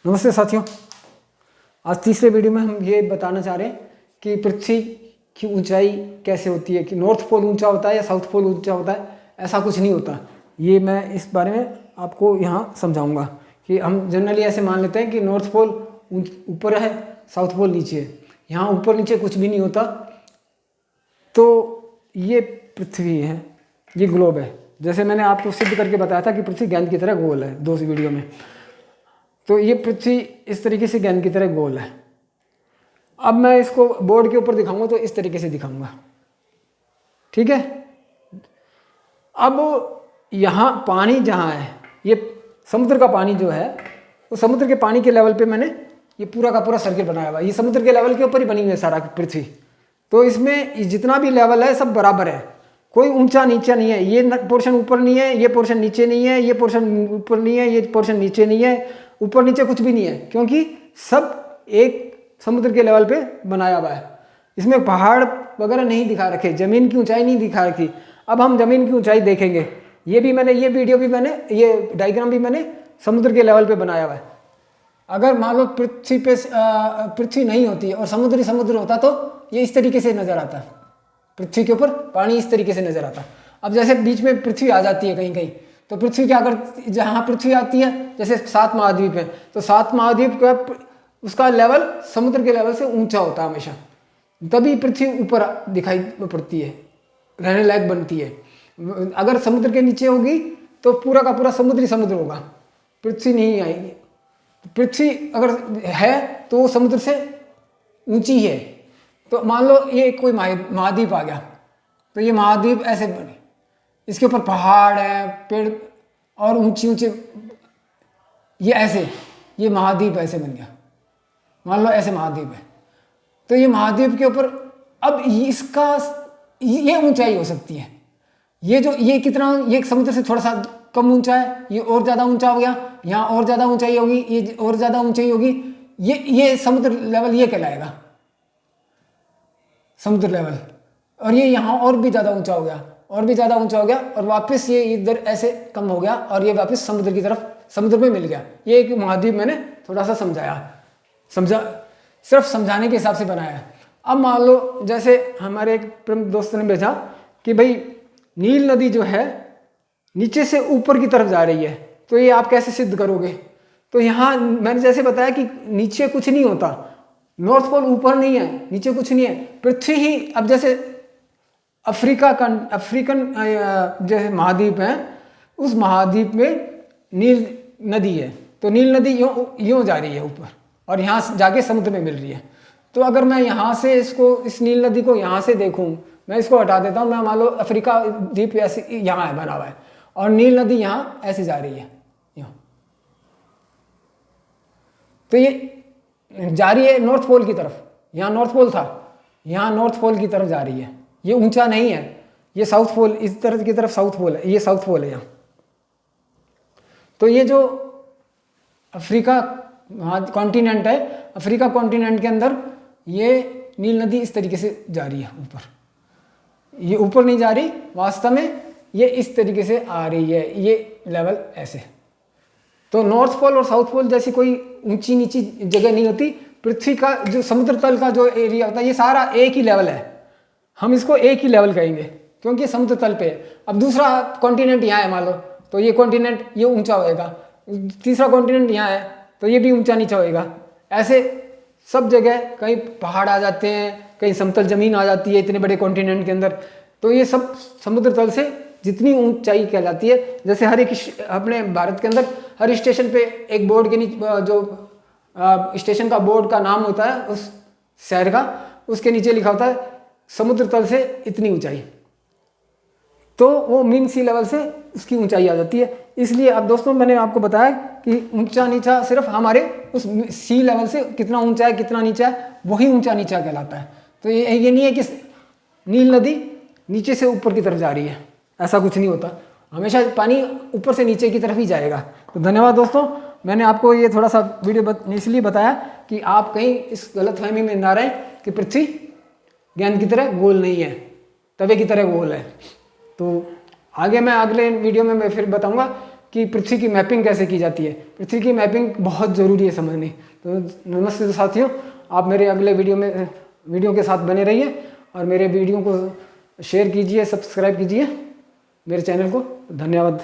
नमस्ते साथियों। आज तीसरे वीडियो में हम ये बताना चाह रहे हैं कि पृथ्वी की ऊंचाई कैसे होती है, कि नॉर्थ पोल ऊंचा होता है या साउथ पोल ऊंचा होता है। ऐसा कुछ नहीं होता। ये मैं इस बारे में आपको यहाँ समझाऊंगा कि हम जनरली ऐसे मान लेते हैं कि नॉर्थ पोल ऊपर है, साउथ पोल नीचे है। यहाँ ऊपर नीचे कुछ भी नहीं होता। तो ये पृथ्वी है, ये ग्लोब है। जैसे मैंने आपको सिद्ध करके बताया था कि पृथ्वी गेंद की तरह गोल है 2 वीडियो में। तो ये पृथ्वी इस तरीके से गेंद की तरह गोल है। अब मैं इसको बोर्ड के ऊपर दिखाऊंगा तो इस तरीके से दिखाऊंगा, ठीक है। अब यहाँ पानी जहाँ है, ये समुद्र का पानी जो है, वो समुद्र के पानी के लेवल पे मैंने ये पूरा का पूरा सर्किल बनाया हुआ है। ये समुद्र के लेवल के ऊपर ही बनी हुई है सारा पृथ्वी। तो इसमें जितना भी लेवल है सब बराबर है, कोई ऊंचा नीचा नहीं है। ये पोर्शन ऊपर नहीं है, ये पोर्शन नीचे नहीं है, ये पोर्शन ऊपर नहीं है, ये पोर्शन नीचे नहीं है। ऊपर नीचे कुछ भी नहीं है, क्योंकि सब एक समुद्र के लेवल पे बनाया हुआ है। इसमें पहाड़ वगैरह नहीं दिखा रखे, ज़मीन की ऊंचाई नहीं दिखा रखी। अब हम ज़मीन की ऊंचाई देखेंगे। ये वीडियो भी मैंने, ये डायग्राम भी मैंने समुद्र के लेवल पे बनाया हुआ है। अगर मान लो पृथ्वी नहीं होती और समुद्र होता तो ये इस तरीके से नज़र आता। पृथ्वी के ऊपर पानी इस तरीके से नज़र आता। अब जैसे बीच में पृथ्वी आ जाती है कहीं कहीं, तो पृथ्वी क्या कर, जहाँ पृथ्वी आती है, जैसे 7 महाद्वीप है, तो 7 महाद्वीप का उसका लेवल समुद्र के लेवल से ऊंचा होता है हमेशा। तभी पृथ्वी ऊपर दिखाई पड़ती है, रहने लायक बनती है। अगर समुद्र के नीचे होगी तो पूरा का पूरा समुद्र होगा, पृथ्वी नहीं आएगी। पृथ्वी अगर है तो वो समुद्र से ऊंची है। तो मान लो ये कोई महाद्वीप आ गया, तो ये महाद्वीप ऐसे बने, इसके ऊपर पहाड़ है, पेड़ और ऊंचे ऊंचे, ये ऐसे, ये महाद्वीप ऐसे बन गया। मान लो ऐसे महाद्वीप है, तो ये महाद्वीप के ऊपर अब इसका ये ऊंचाई हो सकती है। ये कितना, ये समुद्र से थोड़ा सा कम ऊंचा है, ये और ज़्यादा ऊंचा हो गया, यहाँ और ज़्यादा ऊंचाई होगी, ये और ज़्यादा ऊंचाई होगी। ये समुद्र लेवल ये कहलाएगा समुद्र लेवल। और ये यहाँ और भी ज़्यादा ऊंचा हो गया, और भी ज़्यादा ऊंचा हो गया, और वापस ये इधर ऐसे कम हो गया, और ये वापस समुद्र की तरफ, समुद्र में मिल गया। ये एक महाद्वीप मैंने थोड़ा सा सिर्फ समझाने के हिसाब से बनाया है। अब मान लो जैसे हमारे एक प्रमुख दोस्त ने भेजा कि भाई नील नदी जो है नीचे से ऊपर की तरफ जा रही है, तो ये आप कैसे सिद्ध करोगे। तो यहाँ मैंने जैसे बताया कि नीचे कुछ नहीं होता, नॉर्थ पोल ऊपर नहीं है, नीचे कुछ नहीं है, पृथ्वी ही। अब जैसे अफ्रीकन जो महाद्वीप है, उस महाद्वीप में नील नदी है, तो नील नदी यूँ जा रही है ऊपर, और यहाँ से जाके समुद्र में मिल रही है। तो अगर मैं यहाँ से इस नील नदी को यहाँ से देखूँ, मैं इसको हटा देता हूँ, मैं मान लो अफ्रीका द्वीप ऐसे यहाँ है बना हुआ है, और नील नदी यहाँ ऐसे जा रही है, यहाँ। तो ये जा रही है नॉर्थ पोल की तरफ। यहाँ नॉर्थ पोल था, यहाँ नॉर्थ पोल की तरफ जा रही है। ये ऊंचा नहीं है, ये साउथ पोल, इस तरफ की तरफ साउथ पोल है, ये साउथ पोल है यहाँ। तो ये जो अफ्रीका कॉन्टिनेंट है, अफ्रीका कॉन्टिनेंट के अंदर ये नील नदी इस तरीके से जा रही है ऊपर। ये ऊपर नहीं जा रही, वास्तव में ये इस तरीके से आ रही है, ये लेवल ऐसे। तो नॉर्थ पोल और साउथ पोल जैसी कोई ऊंची नीची जगह नहीं होती। पृथ्वी का जो समुद्र तल का जो एरिया होता है, ये सारा एक ही लेवल है। हम इसको एक ही लेवल कहेंगे क्योंकि समुद्र तल पे है। अब दूसरा कॉन्टिनेंट यहाँ है मान लो, तो ये कॉन्टिनेंट ये ऊंचा होएगा। तीसरा कॉन्टिनेंट यहाँ है, तो ये भी ऊंचा नीचा होएगा। ऐसे सब जगह कहीं पहाड़ आ जाते हैं, कहीं समतल जमीन आ जाती है इतने बड़े कॉन्टिनेंट के अंदर। तो ये सब समुद्र तल से जितनी ऊंचाई कहलाती है। जैसे हर एक अपने भारत के अंदर हर स्टेशन पे एक बोर्ड के नीचे, जो स्टेशन का बोर्ड का नाम होता है उस शहर का, उसके नीचे लिखा होता है समुद्र तल से इतनी ऊंचाई। तो वो मीन सी लेवल से उसकी ऊंचाई आ जाती है। इसलिए अब दोस्तों मैंने आपको बताया कि ऊंचा नीचा सिर्फ हमारे उस सी लेवल से कितना ऊंचा है कितना नीचा है, वही ऊंचा नीचा कहलाता है। तो ये नहीं है कि नील नदी नीचे से ऊपर की तरफ जा रही है, ऐसा कुछ नहीं होता। हमेशा पानी ऊपर से नीचे की तरफ ही जाएगा। तो धन्यवाद दोस्तों, मैंने आपको ये थोड़ा सा वीडियो इसलिए बताया कि आप कहीं इस गलतफहमी में ना रहें कि पृथ्वी गेंद की तरह गोल नहीं है, तवे की तरह गोल है। तो आगे मैं अगले वीडियो में मैं फिर बताऊंगा कि पृथ्वी की मैपिंग कैसे की जाती है। पृथ्वी की मैपिंग बहुत ज़रूरी है समझनी। तो नमस्ते साथियों, आप मेरे अगले वीडियो के साथ बने रहिए और मेरे वीडियो को शेयर कीजिए, सब्सक्राइब कीजिए मेरे चैनल को। धन्यवाद।